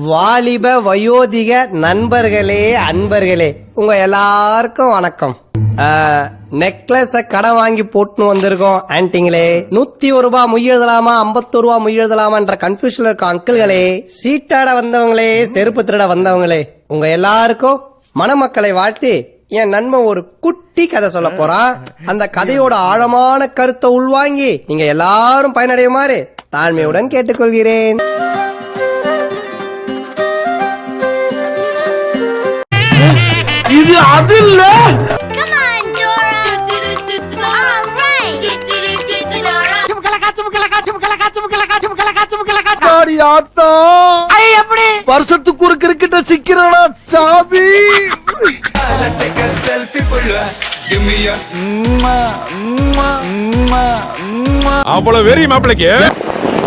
வாலிப வயோதிக நண்பர்களே அன்பர்களே உங்க எல்லாருக்கும் வணக்கம். நெக்லஸ கடன் வாங்கி போட்டுன்னு வந்திருக்கோம் ஆன்டிங்களே. 101 ரூபாய் மொய் எழுதலாமா 51 ரூபாய் மொய் எழுதலாமான்ற கன்ஃபியூஷன்ல இருக்க அங்கிள்களே, சீட்டாட வந்தவங்களே, செருப்பு திருட வந்தவங்களே, உங்க எல்லாருக்கும் மணமக்களை வாழ்த்தி என் நண்பன் ஒரு குட்டி கதை சொல்ல போறான். அந்த கதையோட ஆழமான கருத்தை உள்வாங்கி நீங்க எல்லாரும் பயனடையுமாறு தாழ்மையுடன் கேட்டுக்கொள்கிறேன். இது அது இல்ல. வருஷத்துக்கு ஒரு கிரிக்கெட்ட சிக்கிறனா சாமி. அவ்வளவு வெறி மாப்பிளைக்கு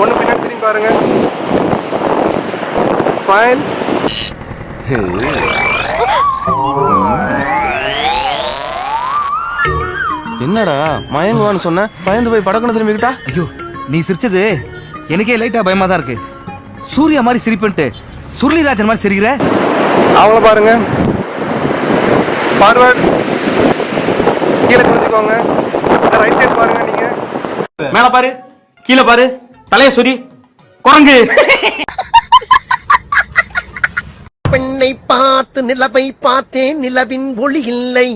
ஒண்ணு பின்னாடி திரும்பி பாருங்க. ஃபைன். என்னடா மயங்குவான்னு சொன்ன, பயந்து போய் படக்கணும் திரும்பிக்கிட்டா? ஐயோ, நீ சிரிச்சது எனக்கே லைட்டா பயமா தான் இருக்கு. சூர்யா மாதிரி சிரிப்புன்ட்டு சுருளிராஜன் மாதிரி சிரிக்கிற. அவங்கள பாருங்க. ஃபார்வர்ட். கீழே குனிஞ்சுக்கோங்க. ரைட் சைடு பாருங்க. நீங்க மேல பாரு, கீழே பாரு, தலைய சுரி குரங்கு. பெண்ணை பார்த்து நிலவை பார்த்தேன், நிலவின் ஒளி இல்லை.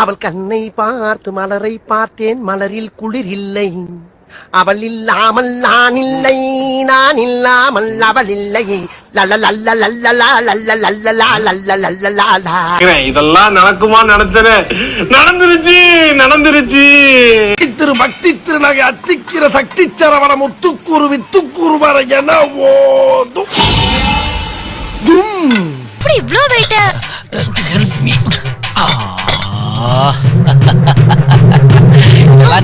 அவள் கண்ணை பார்த்து மலரை பார்த்தேன், மலரில் குளிர் இல்லை. அவள் இல்லாமல் நான் இல்லை, நான் இல்லாமல் அவள் இல்லை. இதெல்லாம் நடக்குமா? நடந்துருச்சு. திரு பக்தி திருநகை அத்திக்கிற சக்தி சரவண முத்துக்கூறு வித்துக்கூறு வர என ஓதும். இவ்ளோ வெயிட்.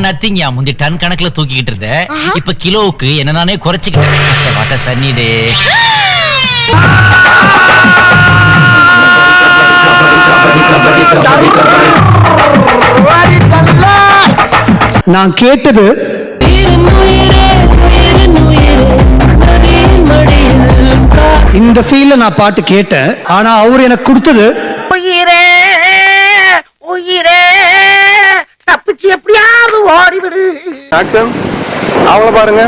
நத்திங். முந்தி டன் கணக்குல தூக்கிக்கிட்டு இருந்த, இப்ப கிலோவுக்கு என்ன நானே குறைச்சிக்கிட்டேன். வாட்ட சன்னிடே. நான் கேட்டது இந்த ஃபீல்ல நான் பாட்டு கேட்டேன். ஆனா அவர் எனக்கு கொடுத்தது உயிரே தப்பிச்சு எப்படியாவது ஓடிவிடு. ஆக்சன். அவங்கள பாருங்க.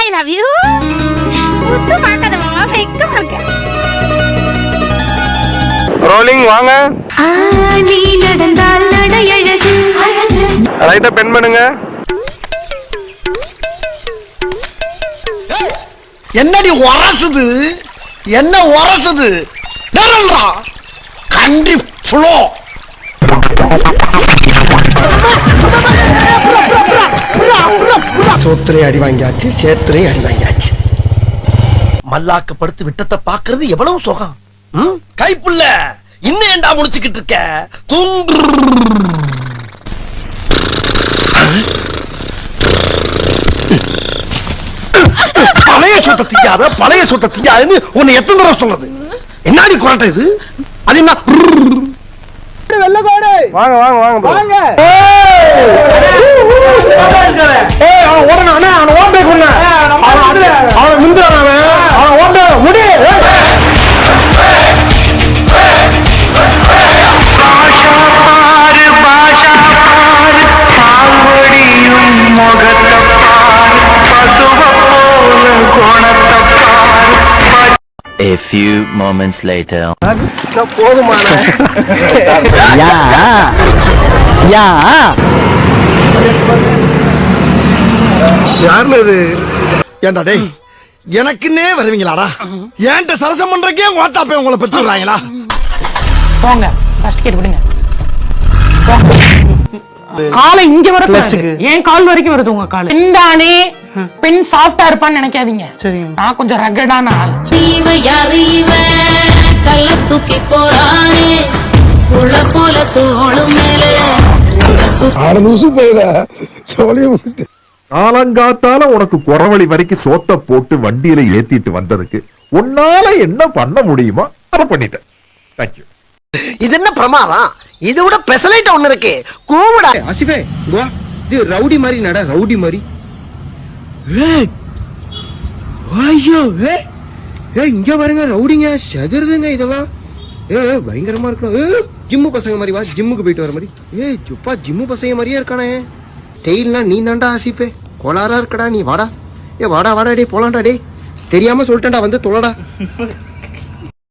I love you. முத்து பார்க்காத மாமா, வெக்கமா இருக்கு. ரோலிங். வாங்க. நீ நடந்தால் நடை அழகு. ரைட்டா பென் பண்ணுங்க. என்னடி உரசுது? என்ன உரசுது? நிரல்றா கண்டி ஃப்ளோ. சோத்திரை அடி வாங்கியாச்சு, சேத்திரை அடி வாங்கியாச்சு. மல்லாக்கப்படுத்து விட்டத்தை பாக்குறது எவ்வளவு சுகம். கைப்புள்ள இன்னும் ஏண்டா முடிச்சுக்கிட்டு இருக்க? பழைய சொத்தை திங்காத, பழைய சொத்தை திங்காதுன்னு உன்னை எத்தனை தடவை சொல்றது? என்னடி குரட்டை இது? அது என்ன? வாங்க வாங்க வாங்க வாங்க. A few moments later. போதுமான யாருன்னு ஏண்டா டேய், எனக்குன்னே வருவீங்களாடா? ஏன்ட்ட சரசம் பண்றக்கே ஓட்டாப்பே உங்களை பெற்று விடுறாங்களா? போங்க, டிக்கெட் விடுங்க. காலை இங்க வரைக்கும், ஏன் கால் வரைக்கும் வருது உங்க கால். பின்தானே பெண் சாஃப்டா இருப்பான்னு நினைக்காதீங்க. நான் கொஞ்சம் ரகடான ஆள். கல்ல தூக்கி போறானே உள்ள போல தோளும் மேல. காலங்காத்தால உனக்கு குறவழி வரைக்கும் சோத்த போட்டு வண்டியில ஏத்திட்டு வந்ததுக்கு உன்னால என்ன பண்ண முடியுமோ அதை பண்ணிட்டேன். தேங்க்யூ. இது என்ன பிரமாதம்? இது விட பெசலைட் ஒண்ணு இருக்கு. கூவுடா ஆசிஃபே, வா. இது ரவுடி மாதிரி நட, ரவுடி மாதிரி. ஐயோ, இங்க பாருங்க ரவுடிங்க செதறுதுங்க இதெல்லாம். பயங்கரமா இருக்கணும். ஜிம்மு பசங்க மாதிரி வா, ஜிம்முக்கு போயிட்டு வர மாதிரி. சுப்பா ஜிம்மு பசங்க மாதிரியே இருக்கானே. ஸ்டைல்லாம் நீ தாண்டா ஆசிப்பே, கோளாரா இருக்கடா நீ. வாடா வாடா டே போலாம்டா டே. தெரியாம சொல்லிட்டேன்டா, வந்து தொலைடா.